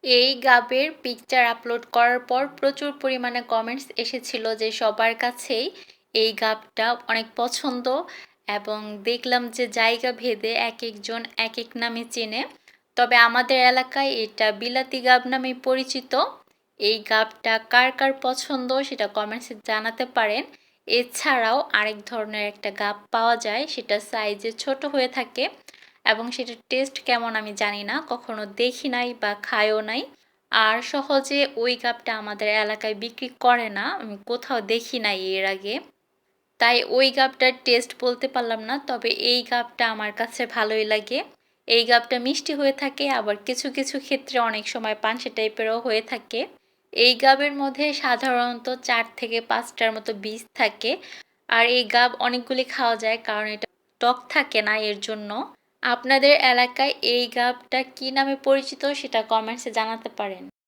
এই গাবের picture upload করার পর প্রচুর পরিমাণে কমেন্টস এসেছিল যে সবার কাছেই এই গাবটা অনেক পছন্দ এবং দেখলাম যে জায়গা ভেদে এক একজন এক এক নামে চেনে। তবে আমাদের এলাকায় এটা বিলাতি গাব নামে পরিচিত। এই গাবটা কার কার পছন্দ সেটা কমেন্টসে জানাতে পারেন। এছাড়াও আরেক ধরনের একটা গাব পাওয়া যায়, সেটা সাইজে ছোট হয়ে থাকে এবং সেটার টেস্ট কেমন আমি জানি না, কখনো দেখি নাই বা খাইও নাই। আর সহজে ওই গাবটা আমাদের এলাকায় বিক্রি করে না, আমি কোথাও দেখি নাই এর আগে, তাই ওই গাবটার টেস্ট বলতে পারলাম না। তবে এই গাবটা আমার কাছে ভালোই লাগে। এই গাবটা মিষ্টি হয়ে থাকে, আবার কিছু কিছু ক্ষেত্রে অনেক সময় পানসে টাইপেরও হয়ে থাকে। এই গাবের মধ্যে সাধারণত 4 থেকে 5টার মতো বীজ থাকে। আর এই গাব অনেকগুলি খাওয়া যায় কারণ এটা টক থাকে না, এর জন্য। আপনাদের এলাকায় এই গাবটা কি নামে পরিচিত সেটা কমেন্টসে জানাতে পারেন।